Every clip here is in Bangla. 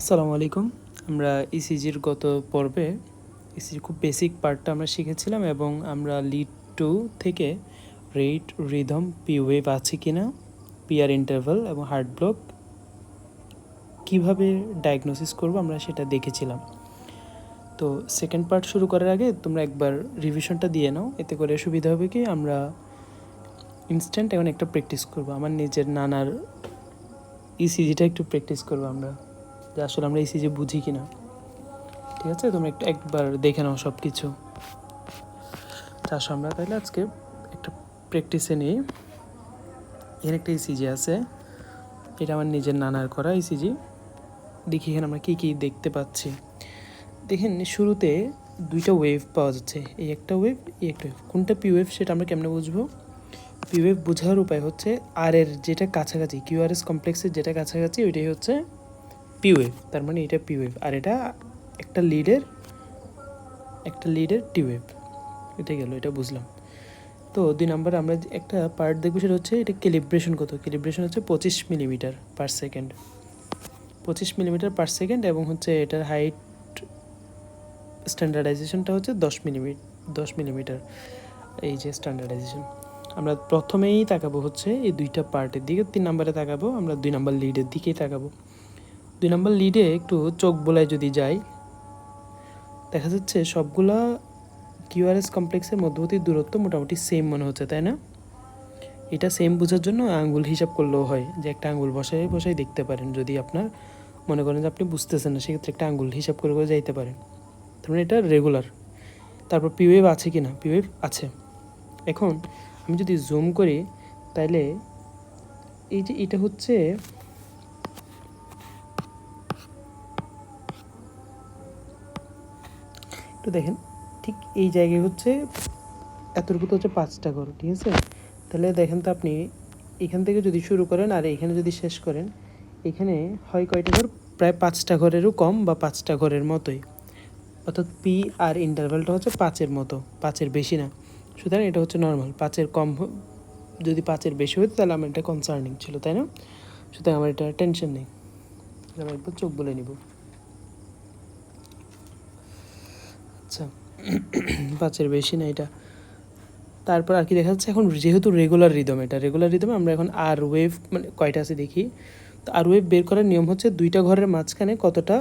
আসসালামু আলাইকুম। আমরা ইসিজির গত পর্বে ইসিজির খুব বেসিক পার্টটা আমরা শিখেছিলাম এবং আমরা লিড 2 থেকে রেট, রিদম, পি ওয়েভ আছে কি না, পিআর ইন্টারভাল এবং হার্ট ব্লক কীভাবে ডায়াগনোসিস করব আমরা সেটা দেখেছিলাম। তো সেকেন্ড পার্ট শুরু করার আগে তোমরা একবার রিভিশনটা দিয়ে নাও, এতে করে সুবিধা হবে কি আমরা ইনস্ট্যান্ট এখন একটা প্র্যাকটিস করব। আমার নিজের নানার ইসিজিটা একটু প্র্যাকটিস করবো আমরা, যে আসলে আমরা ইসিজি বুঝি কি না। ঠিক আছে, তোমরা একবার দেখে নাও সব কিছু। আমরা তাহলে আজকে একটা প্র্যাকটিসে নিই। এর একটা ইসিজি আছে, এটা আমার নিজের নানার করা ইসিজি। দেখি এখানে আমরা কী কী দেখতে পাচ্ছি। দেখেন শুরুতে দুইটা ওয়েভ পাওয়া যাচ্ছে, এই একটা ওয়েভ, এই একটা ওয়েভ। কোনটা পি ওয়েভ সেটা আমরা কেমনে বুঝবো? পি ওয়েভ বোঝার উপায় হচ্ছে আর এর যেটা কাছাকাছি, কিউআরএস কমপ্লেক্সের যেটা কাছাকাছি ওইটাই হচ্ছে পি ওয়েভ। তার মানে এটা পি ওয়েভ, আর এটা একটা লিডের টি ওয়েভ। এটা গেল, এটা বুঝলাম। তো 2 নম্বরে আমরা একটা পার্ট দেখবো, সেটা হচ্ছে এটা ক্যালিব্রেশন কত। ক্যালিব্রেশন হচ্ছে 25 millimetre per second, 25 millimetre per second, এবং হচ্ছে এটার হাইট স্ট্যান্ডার্ডাইজেশনটা হচ্ছে 10 মিলিমিটার। এই যে স্ট্যান্ডার্ডাইজেশন, আমরা প্রথমেই তাকাবো হচ্ছে এই দুইটা পার্টের দিকে। 3 নম্বরে তাকাবো আমরা 2 নম্বর লিডের দিকেই তাকাবো। 2 নম্বর লিডে একটু চোখ বোলায় যদি যাই, দেখা যাচ্ছে সবগুলা কিউআরএস কমপ্লেক্সের মধ্যবর্তী দূরত্ব মোটামুটি সেম মনে হচ্ছে, তাই না? এটা সেম বোঝার জন্য আঙ্গুল হিসাব করলেও হয়, যে একটা আঙ্গুল বসাই দেখতে পারেন। যদি আপনার মনে করেন যে আপনি বুঝতেছেন না, সেক্ষেত্রে একটা আঙ্গুল হিসাব করে যাইতে পারেন। তার মানে এটা রেগুলার। তারপর পি ওয়েভ আছে কি না, পি ওয়েভ আছে। এখন আমি যদি জুম করি, তাহলে এই যে এটা হচ্ছে একটু দেখেন, ঠিক এই জায়গায় হচ্ছে এতটুকু তো হচ্ছে 5টা ঘর, ঠিক আছে? তাহলে দেখেন তো আপনি এখান থেকে যদি শুরু করেন আর এখানে যদি শেষ করেন, এখানে হয় কয়টা ঘর? প্রায় 5টা ঘরেরও কম বা 5টা ঘরের মতোই। অর্থাৎ পি আর ইন্টারভ্যালটা হচ্ছে 5-এর মতো, 5-এর বেশি না। সুতরাং এটা হচ্ছে নর্মাল। 5-এর কম, যদি 5-এর বেশি হতো তাহলে আমার এটা কনসার্নিং ছিল, তাই না? সুতরাং আমার এটা টেনশন নেই, আমি একবার চোখ বলে নিব। আচ্ছা, 5-এর বেশি না এটা। তারপর আর কি দেখা যাচ্ছে, এখন যেহেতু রেগুলার রিদম, এটা রেগুলার রিদমে আমরা এখন আর ওয়েভ মানে কয়টা আছে দেখি। তো আর ওয়েভ বের করার নিয়ম হচ্ছে দুইটা ঘরের মাঝখানে কতটা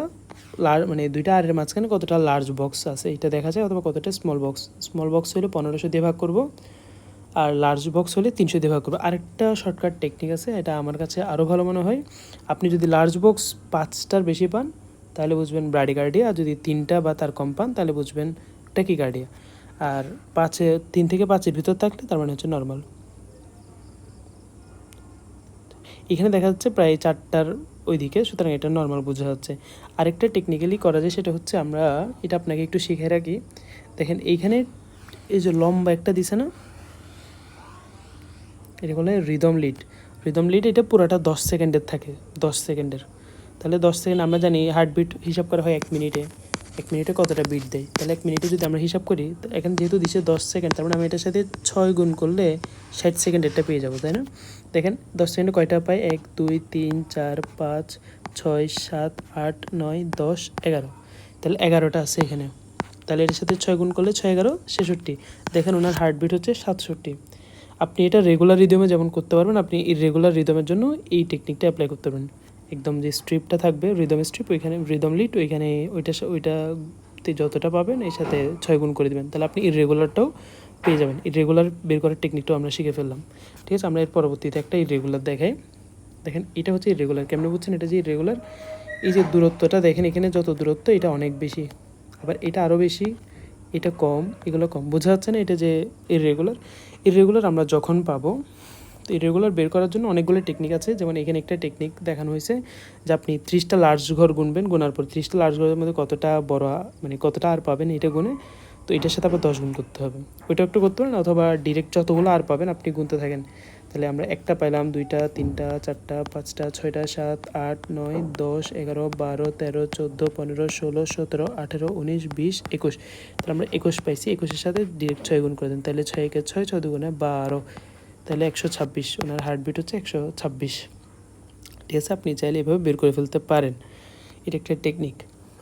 মানে দুইটা আরের মাঝখানে কতটা লার্জ বক্স আছে এটা দেখা যায়, অথবা কতটা স্মল বক্স। স্মল বক্স হলে 1500 দিয়ে ভাগ করব, আর লার্জ বক্স হলে 300 দিয়ে ভাগ করবো। আরেকটা শর্টকাট টেকনিক আছে, এটা আমার কাছে আরও ভালো মনে হয়। আপনি যদি লার্জ বক্স 5টার বেশি পান তাহলে বুঝবেন ব্র্যাডিকার্ডিয়া, আর যদি 3টা বা তার কম পান তাহলে বুঝবেন ট্যাকিকার্ডিয়া। আর 3 থেকে 5-এর ভিতর থাকলে তার মানে হচ্ছে নর্মাল। এখানে দেখা যাচ্ছে প্রায় 4টার ওইদিকে, সুতরাং এটা নর্মাল বোঝা যাচ্ছে। আরেকটা টেকনিক্যালি করা যায়, সেটা হচ্ছে আমরা এটা আপনাকে একটু শিখে রাখি। দেখেন এইখানে এই যে লম্বা একটা দিছে না, এটা বলে রিদম লিড। রিদম লিড এটা পুরোটা 10 সেকেন্ডের থাকে, 10 সেকেন্ডের। তাহলে 10 সেকেন্ড আমরা জানি হার্টবিট হিসাব করা হয় 1 মিনিটে। 1 মিনিটে কতটা বিট দেয়, তাহলে 1 মিনিটে যদি আমরা হিসাব করি, এখানে যেহেতু দিচ্ছে 10 সেকেন্ড, তার মানে আমি এটার সাথে 6 গুণ করলে 60 সেকেন্ডেরটা পেয়ে যাবো, তাই না? দেখেন 10 সেকেন্ডে কয়টা পাই? 1 2 3 4 5 6 7 8 9 10 11। তাহলে 11টা আছে এখানে। তাহলে এটার সাথে 6 গুণ করলে 6 11 66। দেখেন ওনার হার্টবিট হচ্ছে 67। আপনি এটা রেগুলার রিদমে যেমন করতে পারবেন, আপনি ইররেগুলার রিদমের জন্য এই টেকনিকটা অ্যাপ্লাই করতে পারবেন। একদম যে স্ট্রিপটা থাকবে রিদম স্ট্রিপ, ওইখানে রিদম লিড, ওইখানে ওইটাতে যতটা পাবেন এর সাথে 6 গুণ করে দেবেন, তাহলে আপনি ইররেগুলারটাও পেয়ে যাবেন। ইররেগুলার বের করার টেকনিকটাও আমরা শিখে ফেললাম, ঠিক আছে? আমরা এর পরবর্তীতে একটা ইররেগুলার দেখাই। দেখেন এটা হচ্ছে ইররেগুলার, কেমনে বুঝছেন এটা যে ইররেগুলার? এই যে দূরত্বটা দেখেন, এখানে যত দূরত্ব এটা অনেক বেশি, আবার এটা আরও বেশি, এটা কম, এগুলো কম। বোঝা যাচ্ছে না এটা যে ইররেগুলার? ইররেগুলার আমরা যখন পাবো, তো ইররেগুলার বের করার জন্য অনেকগুলো টেকনিক আছে। যেমন এখানে একটা টেকনিক দেখানো হয়েছে যে আপনি 30টা লার্জ ঘর গুনবেন, গোনার পর 30টা লার্জ ঘরের মধ্যে কতটা বড় মানে কতটা আর পাবেন এটা গুনে, তো এটার সাথে আবার 10 গুণ করতে হবে। ওইটা একটু করতে পারেন, অথবা ডিরেক্ট যতগুলো আর পাবেন আপনি গুনতে থাকেন। তাহলে আমরা একটা পাইলাম, 2টা 3টা 4টা 5টা 6টা 7 8 9 10 11 12 13 14 15 16 17 18 19 20 21। তাহলে আমরা 21 পাইছি। 21-এর সাথে ডিরেক্ট 6 গুণ করে দেন, তাহলে 6 কে 6, 6 দুগুণে 12, তাহলে 126। ওনার হার্টবিট হচ্ছে 126, ঠিক আছে? আপনি চাইলে এভাবে বের করে ফেলতে পারেন। এটা একটা টেকনিক।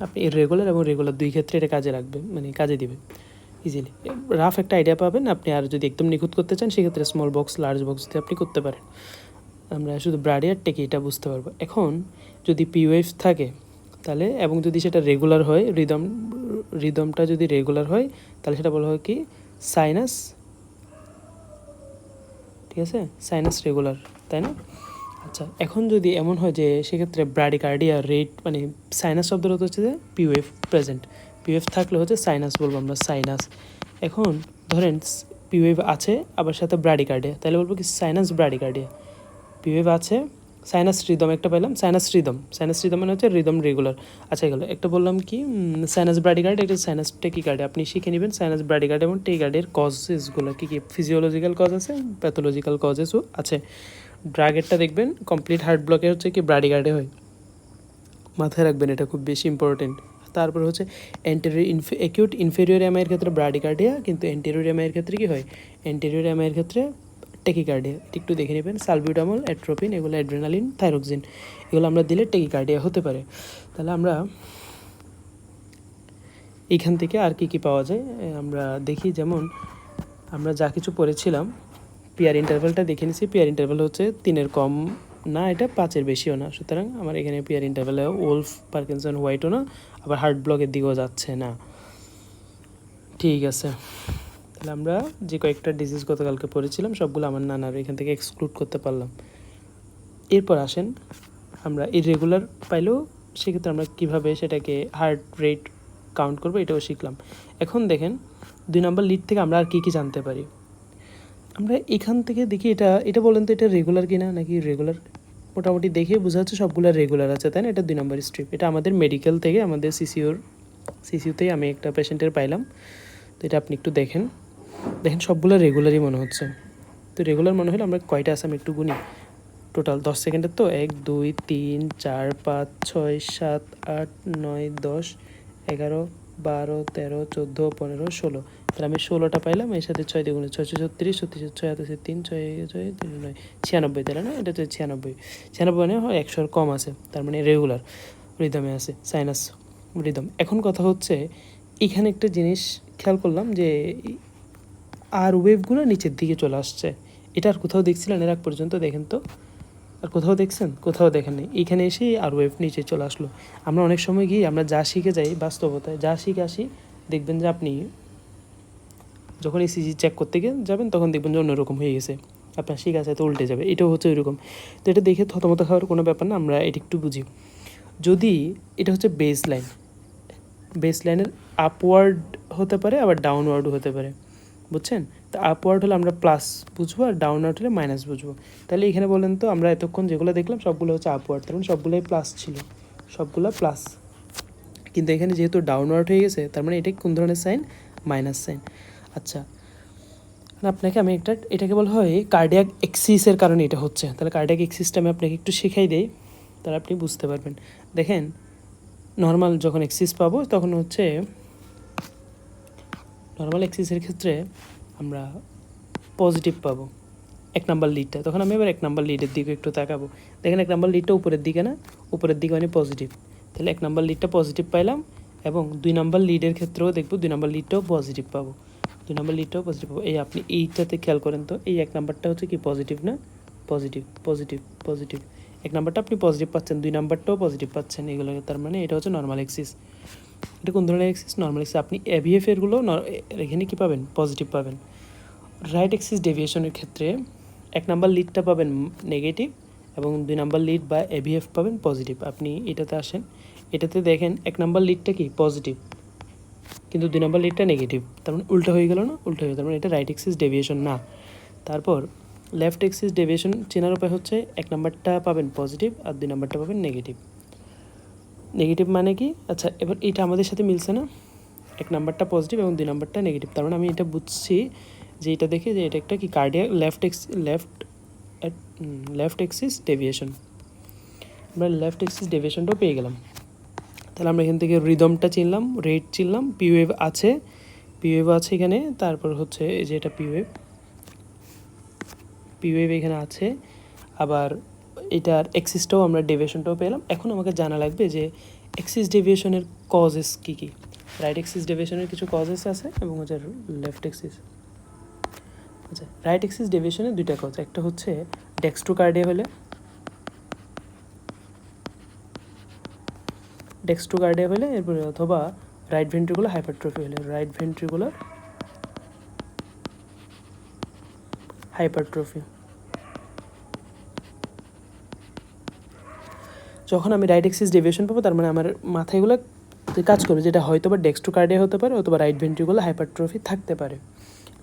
আপনি ইররেগুলার এবং রেগুলার দুই ক্ষেত্রে এটা কাজে লাগবে, মানে কাজে দিবে ইজিলি। রাফ একটা আইডিয়া পাবেন। আপনি আর যদি একদম নিখুঁত করতে চান সেক্ষেত্রে স্মল বক্স লার্জ বক্স দিয়ে আপনি করতে পারেন। আমরা শুধু ব্রাডি আর টেকি এটা বুঝতে পারবো। এখন যদি পি ওয়েভ থাকে তাহলে, এবং যদি সেটা রেগুলার হয়, রিদমটা যদি রেগুলার হয় তাহলে সেটা বলা হয় কি সাইনাস, ঠিক আছে, সাইনাস রেগুলার, তাই না? আচ্ছা, এখন যদি এমন হয় যে সেক্ষেত্রে ব্রাডিকার্ডিয়া রেট, মানে সাইনাস শব্দটা হচ্ছে যে P wave present, P wave থাকলে হচ্ছে সাইনাস বলবো আমরা, সাইনাস। এখন ধরেন পি ওয়েভ আছে আবার সাথে ব্রাডিকার্ডিয়া, তাহলে বলবো কি সাইনাস ব্রাডিকার্ডিয়া। পি ওয়েভ আছে, সাইনাস রিদম একটা পেলাম, সাইনাস রিদম, সাইনাস রিদম মানে হচ্ছে রিদম রেগুলার। আচ্ছা, এগুলো একটা বললাম কি সাইনাস ব্রাডিকার্ড, এটা সাইনাস টেকিকার্ডে। আপনি শিখে নেবেন সাইনাস ব্রাডিকার্ড এবং টেকিকার্ডের কজেসগুলো কী কী, ফিজিওলজিক্যাল কজ আছে, প্যাথোলজিক্যাল কজেসও আছে। ড্রাগেরটা দেখবেন কমপ্লিট হার্ট ব্লকে হচ্ছে কি ব্রাডিকার্ডে হয়, মাথায় রাখবেন, এটা খুব বেশি ইম্পর্টেন্ট। তারপর হচ্ছে অ্যাকিউট ইনফেরিয়র এমআইয়ের ক্ষেত্রে ব্রাডিকার্ডিয়া, কিন্তু অ্যান্টেরিয়র এমআইয়ের ক্ষেত্রে কী হয়, অ্যান্টেরিয়র এমআইয়ের ক্ষেত্রে টেকিকার্ডিয়া। এটা একটু দেখে নেবেন, সালবিউটামল, অ্যাট্রোপিন, এগুলো অ্যাড্রেনালিন, থাইরোক্সিন, এগুলো আমরা দিলে টেকিকার্ডিয়া হতে পারে। তাহলে আমরা এইখান থেকে আর কি কি পাওয়া যায় আমরা দেখি। যেমন আমরা যা কিছু পড়েছিলাম, পিয়ার ইন্টারভ্যালটা দেখে নিছি। পিয়ার ইন্টারভ্যাল হচ্ছে 3-এর কম না, এটা 5-এর বেশিও না। সুতরাং আমার এখানে পিয়ার ইন্টারভ্যালে ওলফ, পার্কিনসন, হোয়াইটও না, আবার হার্ট ব্লকের দিকেও যাচ্ছে না। ঠিক আছে, তাহলে আমরা যে কয়েকটা ডিজিজ গতকালকে পড়েছিলাম সবগুলো আমার নানার এখান থেকে এক্সক্লুড করতে পারলাম। এরপর আসেন আমরা ইররেগুলার পাইলেও সেক্ষেত্রে আমরা কীভাবে সেটাকে হার্ট রেট কাউন্ট করবো এটাও শিখলাম। এখন দেখেন 2 নম্বর লিড থেকে আমরা আর কী কী জানতে পারি। আমরা এখান থেকে দেখি, এটা বলেন তো এটা রেগুলার কিনা নাকি রেগুলার। মোটামুটি দেখে বোঝা যাচ্ছে সবগুলো রেগুলার আছে, তাই না? এটা 2 নম্বর স্ট্রিপ। এটা আমাদের মেডিকেল থেকে, আমাদের সিসিউতেই আমি একটা পেশেন্টের পাইলাম। তো এটা আপনি একটু দেখেন সবগুলো রেগুলারই মনে হচ্ছে। তো রেগুলার মনে হলে আমরা কয়টা আছে আমি একটু গুনি। টোটাল 10 সেকেন্ডের, তো 1 2 3 4 5 6 7 8 9 10 11 12 13 14 15 16। তাহলে আমি 16টা পাইলাম। এর সাথে 6 দিয়ে গুণে 6 36, 36 6 আছে 3 6 6 3 9 96, তাহলে না, এটা হচ্ছে 96। 96 মানে হয় 100-এর কম আছে, তার মানে রেগুলার রিদমে আছে, সাইনাস রিদম। এখন কথা হচ্ছে এখানে একটা জিনিস খেয়াল করলাম যে আর ওয়েভগুলো নিচের দিকে চলে আসছে। এটা আর কোথাও দেখছিলেন এর আগ পর্যন্ত? দেখেন তো, আর কোথাও দেখছেন? কোথাও দেখেননি। এইখানে এসে আর ওয়েভ নিচে চলে আসলো। আমরা অনেক সময় গিয়ে আমরা যা শিখে যাই বাস্তবতায়, যা শিখে আসি, দেখবেন যে আপনি যখন ইসিজি চেক করতে গিয়ে যাবেন তখন দেখবেন যে অন্যরকম হয়ে গেছে, আপনার শিখা আছে তো উল্টে যাবে। এটাও হচ্ছে ওইরকম। তো এটা দেখে থতমত খাওয়ার কোনো ব্যাপার না, আমরা এটা একটু বুঝি। যদি এটা হচ্ছে বেস লাইনের আপওয়ার্ড হতে পারে, আবার ডাউনওয়ার্ডও হতে পারে, বুঝছেন? তো আপওয়ার্ড হলে আমরা প্লাস বুঝবো, আর ডাউনওয়ার্ড হলে মাইনাস বুঝবো। তাহলে এখানে বলেন তো, আমরা এতক্ষণ যেগুলো দেখলাম সবগুলো হচ্ছে আপওয়ার্ড, তার মানে সবগুলোই প্লাস ছিল, সবগুলো প্লাস। কিন্তু এখানে যেহেতু ডাউনওয়ার্ড হয়ে গেছে, তার মানে এটা কোন ধরনের সাইন? Minus sine. আচ্ছা, আপনাকে আমি এটাকে বলা হয় কার্ডিয়াক এক্সিসের কারণে এটা হচ্ছে। তাহলে কার্ডিয়াক এক্সিসটা আমি আপনাকে একটু শেখাই দিই, তাহলে আপনি বুঝতে পারবেন। দেখেন, নর্মাল যখন এক্সিস পাবো তখন হচ্ছে নর্মাল এক্সিসের ক্ষেত্রে আমরা পজিটিভ পাবো 1 নাম্বার লিডটা। তখন আমি এবার 1 নাম্বার লিডের দিকে একটু তাকাবো। দেখেন 1 নাম্বার লিডটা উপরের দিকে না, উপরের দিকে মানে পজিটিভ। তাহলে 1 নাম্বার লিডটা পজিটিভ পাইলাম, এবং 2 নাম্বার লিডের ক্ষেত্রেও দেখবো 2 নাম্বার লিডটাও পজিটিভ পাবো, 2 নাম্বার লিডটাও পজিটিভ পাবো। এই আপনি এইটাতে খেয়াল করেন তো, এই 1 নাম্বারটা হচ্ছে কি পজিটিভ না? Positive positive positive. 1 নাম্বারটা আপনি পজিটিভ পাচ্ছেন, 2 নাম্বারটাও পজিটিভ পাচ্ছেন, এগুলো তার মানে এটা হচ্ছে নর্মাল এক্সিস। এটা কোন ধরনের এক্সিস? Normal axis. আপনি এভিএফ এরগুলো এখানে কী পাবেন? পজিটিভ পাবেন। রাইট এক্সিস ডেভিয়েশনের ক্ষেত্রে 1 নাম্বার লিডটা পাবেন নেগেটিভ, এবং 2 নাম্বার লিড বা এভিএফ পাবেন পজিটিভ। আপনি এটাতে আসেন, এটাতে দেখেন 1 নাম্বার লিডটা কি পজিটিভ, কিন্তু 2 নাম্বার লিডটা নেগেটিভ, তার মানে উল্টো হয়ে গেল না? উল্টো হয়ে গেল, তার মানে এটা রাইট এক্সিস ডেভিয়েশন না। তারপর লেফট এক্সিস ডেভিয়েশন চেনার উপায় হচ্ছে 1 নাম্বারটা পাবেন পজিটিভ আর 2 নাম্বারটা পাবেন নেগেটিভ। নেগেটিভ মানে কি? আচ্ছা, এবার এটা আমাদের সাথে মিলছে না? 1 নাম্বারটা পজিটিভ এবং 2 নাম্বারটা নেগেটিভ, তার মানে আমি এটা বুঝছি যে এটা দেখে যে এটা একটা কি কার্ডিয়াক লেফট এক্সিস ডেভিয়েশন। আমরা লেফট এক্সিস ডেভিয়েশনটাও পেয়ে গেলাম। তাহলে আমরা এখান থেকে রিদমটা চিনলাম, রেট চিনলাম, পিওয়েভ আছে এখানে। তারপর হচ্ছে এই যে এটা পিওয়েভ এখানে আছে। আবার এটার এক্সিসটাও আমরা ডেভিয়েশনটাও পেলাম। এখন আমাকে জানা লাগবে যে এক্সিস ডেভিয়েশনের কজেস কী কী। রাইট এক্সিস ডেভিয়েশনের কিছু কজেস আছে এবং হচ্ছে লেফট এক্সিস। আচ্ছা, রাইট এক্সিস ডেভিয়েশনের দুইটা কজ, একটা হচ্ছে ডেক্সট্রোকার্ডিয়া হলে, এরপরে অথবা রাইট ভেন্ট্রিকুলার হাইপারট্রফি হলে, রাইট ভেন্ট্রিকুলার হাইপারট্রফি। যখন আমি রাইট এক্সিস ডেভিয়েশন পাবো তার মানে আমার মাথায় এগুলো কাজ করবে, যেটা হয়তো বা ডেক্সট্রোকার্ডিয়া হতে পারে অথবা রাইট ভেন্ট্রিকুলার হাইপারট্রফি থাকতে পারে।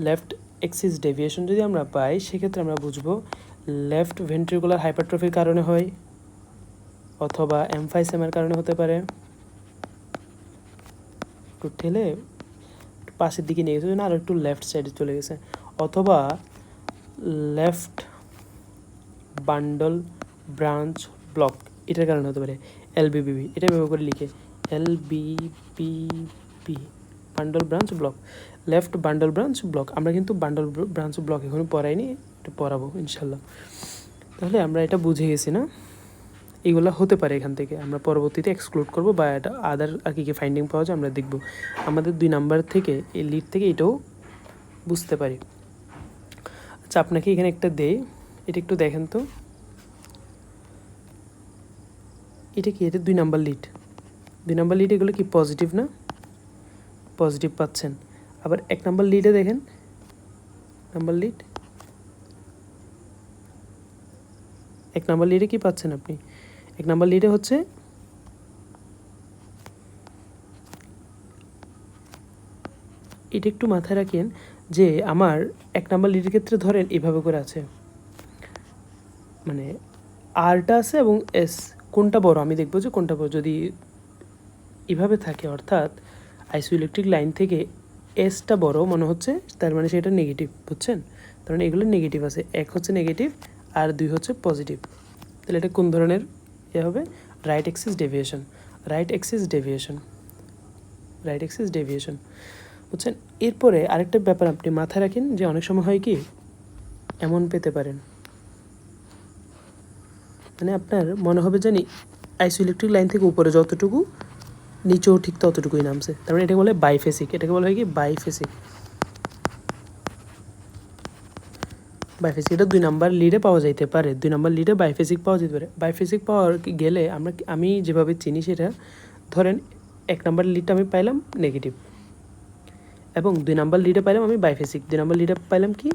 লেফট এক্সিস ডেভিয়েশন যদি আমরা পাই সেক্ষেত্রে আমরা বুঝবো লেফট ভেন্ট্রিকুলার হাইপারট্রফির কারণে হয় অথবা এমফাইসেমের কারণে হতে পারে। একটু ঠেলে পাশের দিকে নিয়ে গেছে না, আর একটু লেফট সাইডে চলে গেছে, অথবা লেফট বান্ডল ব্রাঞ্চ ব্লক, এটার কারণে হতে পারে এলবিবিবি। এটা ব্যবহার করে লিখে LBBB, bundle branch block, left bundle branch block. আমরা কিন্তু বান্ডল ব্রাঞ্চ ব্লক এখনো পড়াইনি, এটা পড়াবো ইনশাল্লাহ। তাহলে আমরা এটা বুঝে গেছি না, এগুলো হতে পারে এখান থেকে, আমরা পরবর্তীতে এক্সক্লুড করবো বা এটা আদার আর কী কী ফাইন্ডিং পাওয়া যায় আমরা দেখব। আমাদের 2 নাম্বার থেকে এই লিড থেকে এটাও বুঝতে পারি। আচ্ছা, আপনাকে এখানে একটা দেই, এটা একটু দেখেন তো, এটা কি? এটা 2 নাম্বার লিড। 2 নাম্বার লিড এগুলো কি পজিটিভ না? পজিটিভ পাচ্ছেন। আবার 1 নাম্বার লিডে দেখেন, নাম্বার লিড 1 নাম্বার লিডে কি পাচ্ছেন আপনি? 1 নাম্বার লিডে হচ্ছে এটা একটু মাথায় রাখেন যে আমার 1 নাম্বার লিডের ক্ষেত্রে ধরেন এভাবে করে আছে, মানে আরটা আছে এবং এস, কোনটা বড় আমি দেখবো যে কোনটা বড়। যদি এভাবে থাকে অর্থাৎ আইসোইলেকট্রিক লাইন থেকে এসটা বড় মনে হচ্ছে, তার মানে সেটা নেগেটিভ, বুঝছেন? তার মানে এগুলো নেগেটিভ আছে, 1 হচ্ছে নেগেটিভ আর 2 হচ্ছে পজিটিভ। তাহলে এটা কোন ধরনের এ হবে? Right axis deviation, right axis deviation, right axis deviation, বুঝছেন? এরপরে আরেকটা ব্যাপার আপনি মাথায় রাখেন যে অনেক সময় হয় কি এমন পেতে পারেন, মানে আপনার মনে হবে জানি আইসোইলেকট্রিক লাইন থেকে উপরে যতটুকু নিচেও ঠিক ততটুকুই নামছে, তার মানে এটাকে বলে বাইফেসিক। এটাকে বলা হয় কি বাইফেসিক। বাইফেসিক এটা 2 নাম্বার লিডে পাওয়া যাইতে পারে, 2 নাম্বার লিডে বাইফেসিক পাওয়া যেতে পারে। বাইফেসিক পাওয়ার গেলে আমি যেভাবে চিনি সেটা, ধরেন 1 নাম্বার লিডটা আমি পাইলাম নেগেটিভ এবং 2 নাম্বার লিডে পাইলাম আমি বাইফেসিক, 2 নাম্বার লিডে পাইলাম কি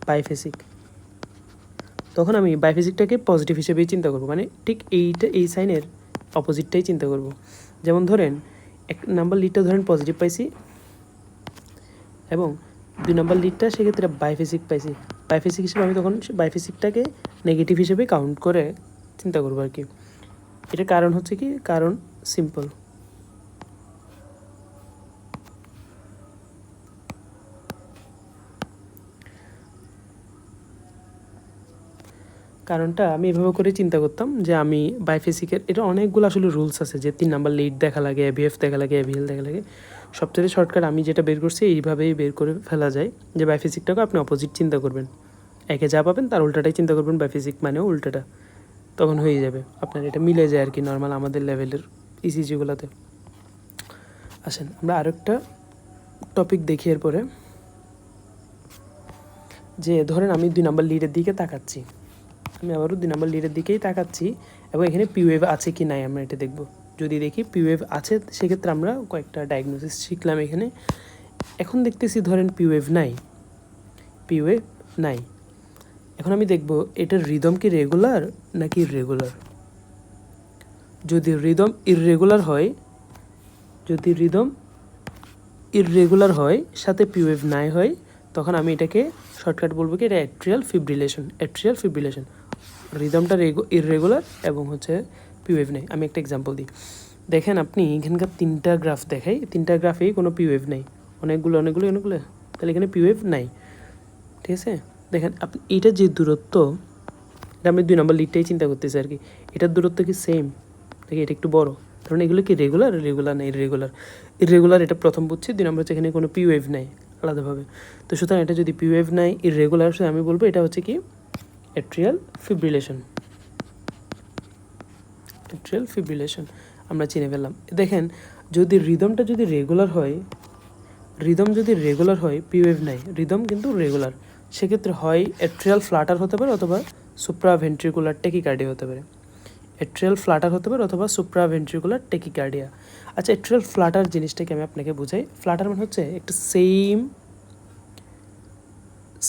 বাইফেসিক। তখন আমি বাইফেসিকটাকে পজিটিভ হিসেবেই চিন্তা করব, মানে ঠিক এই সাইনের অপোজিটটাই চিন্তা করব। যেমন ধরেন 1 নাম্বার লিডটা ধরেন পজিটিভ পাইছি এবং 2 নাম্বার লিডটা সেক্ষেত্রে বাইফেসিক পাইছি। বাইফেসিক হিসেবে আমি তখন বাইফেসিকটাকে নেগেটিভ হিসেবে কাউন্ট করে চিন্তা করবো আর কি। এটার কারণ হচ্ছে কি, কারণ সিম্পল, কারণটা আমি এভাবে করে চিন্তা করতাম যে আমি বাইফেসিকের, এটা অনেকগুলো আসলে রুলস আছে যে 3 নাম্বার লিড দেখা লাগে, এবিএফ দেখা লাগে, এবিএল দেখা লাগে। সবচেয়ে শর্টকাট আমি যেটা বের করছি এইভাবেই বের করে ফেলা যায় যে বাইফেসিকটাকে আপনি অপোজিট চিন্তা করবেন, একে যা পাবেন তার উল্টাটাই চিন্তা করবেন, বাইফেসিক মানেও উল্টাটা, তখন হয়ে যাবে আপনার। এটা মিলে যায় আর কি নর্মাল আমাদের লেভেলের ইসিজিগুলোতে। আসেন আমরা আরেকটা টপিক দেখি এরপরে, যে ধরেন আমি 2 নাম্বার লিডের দিকে তাকাচ্ছি, আমি আবারও 2 নাম্বার লিডের দিকেই তাকাচ্ছি এবং এখানে পিওয়েভ আছে কি নাই আমরা এটা দেখব। যদি দেখি পিওয়েভ আছে সেক্ষেত্রে আমরা কয়েকটা ডায়াগনোসিস শিখলাম এখানে। এখন দেখতেছি ধরেন পিওয়েভ নাই, পিওয়েভ নাই। এখন আমি দেখব এটার রিদম কি রেগুলার নাকি ইররেগুলার। যদি রিদম ইররেগুলার হয়, যদি রিদম ইররেগুলার হয় সাথে পিওয়েভ নাই হয়, তখন আমি এটাকে শর্টকাট বলবো কি এটা অ্যাট্রিয়াল ফিব্রিলেশন, অ্যাট্রিয়াল ফিব্রিলেশন। রিদমটা ইররেগুলার এবং হচ্ছে পিওয়েভ নেই। আমি একটা এক্সাম্পল দিই, দেখেন আপনি এখানকার 3টা গ্রাফ দেখাই, 3টা গ্রাফেই কোনো পিওয়েভ নেই, অনেকগুলো, তাহলে এখানে পিওয়েভ নাই, ঠিক আছে? দেখেন আপনি এইটা যে দূরত্ব, এটা আমি 2 নাম্বার লিডটাই চিন্তা করতেছি আর কি, এটার দূরত্ব কি সেম, দেখি এটা একটু বড়, কারণ এগুলো কি রেগুলার, রেগুলার নেই, ইররেগুলার এটা প্রথম বুঝছি। 2 নম্বর হচ্ছে এখানে কোনো পিওয়েভ নাই আলাদাভাবে, তো সুতরাং এটা যদি পিওয়েভ নাই ইররেগুলার, আমি বলবো এটা হচ্ছে কি অ্যাট্রিয়াল ফিব্রিলেশন। অ্যাট্রিয়াল ফিব্রিলেশন আমরা চিনে ফেললাম। দেখেন যদি রিদমটা যদি রেগুলার হয়, রিদম যদি রেগুলার হয়, পি ওয়েভ নাই, রিদম কিন্তু রেগুলার, সেক্ষেত্রে হয় অ্যাট্রিয়াল ফ্লাটার হতে পারে অথবা সুপ্রাভেন্ট্রিকুলার টেকিকার্ডিয়া হতে পারে। অ্যাট্রিয়াল ফ্লাটার হতে পারে অথবা সুপ্রাভেন্ট্রিকুলার টেকিকার্ডিয়া। আচ্ছা, অ্যাট্রিয়াল ফ্লাটার জিনিসটাকে আমি আপনাকে বুঝাই। ফ্লাটার মানে হচ্ছে একটা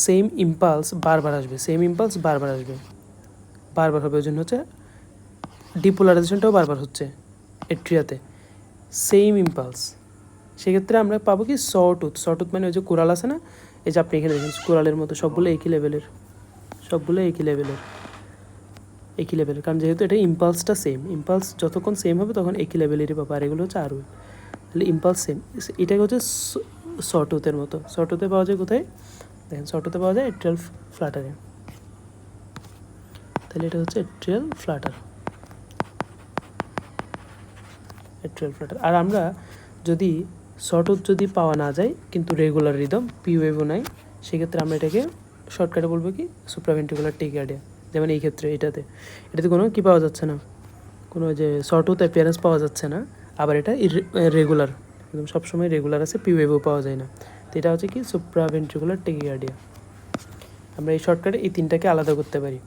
সেম ইম্পালস বারবার আসবে, সেম ইম্পালস বারবার আসবে, বারবার হবে, ওই জন্য হচ্ছে ডিপোলারাইজেশনটাও বারবার হচ্ছে অ্যাট্রিয়াতে, সেম ইম্পালস। সেক্ষেত্রে আমরা পাবো কি সটুথ। সটুথ মানে ওই যে কোরাল আছে না, এই যে আপনি এখানে দেখেন কোরালের মতো সবগুলো একই লেভেলের, সবগুলো একই লেভেলের, একই লেভেলের, কারণ যেহেতু এটা ইম্পালসটা সেম, ইম্পালস যতক্ষণ সেম হবে তখন একই লেভেলেরই পাবো। আর এগুলো হচ্ছে আরও, তাহলে ইম্পালস সেম। এটাকে হচ্ছে সটুথের মতো। সটুথে পাওয়া যায় কোথায় দেখেন, সটুথে পাওয়া যায় অ্যাট্রিয়াল ফ্লাটারে। তাহলে এটা হচ্ছে অ্যাট্রিয়াল ফ্লাটার, অ্যাট্রিয়াল ফ্লাটার। আর আমরা যদি সটুথ যদি পাওয়া না যায় কিন্তু রেগুলার রিদম, পি ওয়েভও নাই, সেক্ষেত্রে আমরা এটাকে শর্টকাটে বলবো কি সুপ্রাভেন্ট্রিকুলার টেকিকার্ডিয়া। যেমন এই ক্ষেত্রে এটাতে কোনো কী পাওয়া যাচ্ছে না, কোনো যে সটুথ অ্যাপিয়ারেন্স পাওয়া যাচ্ছে না, আবার এটা রেগুলার, একদম সবসময় রেগুলার আছে, পি ওয়েভও পাওয়া যায় না। তো এটা হচ্ছে কি সুপ্রাভেন্ট্রিকুলার টেকিকার্ডিয়া। আমরা এই শর্টকাটে এই তিনটাকে আলাদা করতে পারি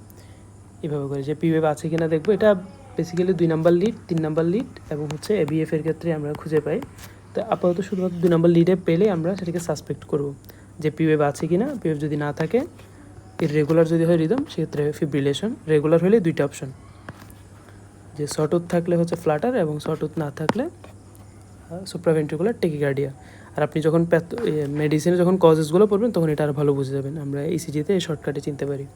এভাবে করে, যে পি ওয়েভ আছে কিনা দেখবো। এটা basically 2 number lead, 3 number lead এবং হচ্ছে এবিএফ এর ক্ষেত্রে আমরা খুঁজে পাই। তো আপাতত শুধুমাত্র 2 নাম্বার লিডে পেলে আমরা সেটাকে সাসপেক্ট করব যে পি ওয়েভ আছে কিনা। পি ওয়েভ যদি না থাকে, ইররেগুলার যদি হয় রিদম, সেক্ষেত্রে ফিব্রিলেশন। রেগুলার হলে দুইটা অপশন, যে সটুথ থাকলে হচ্ছে ফ্লাটার এবং সটুথ না থাকলে সুপ্রাভেন্ট্রিকুলার টেকিকার্ডিয়া। আর আপনি যখন মেডিসিনে যখন কজেসগুলো পড়বেন তখন এটা আর ভালো বুঝে যাবেন। আমরা ইসিজিতে এই শর্টকাটে চিনতে পারি।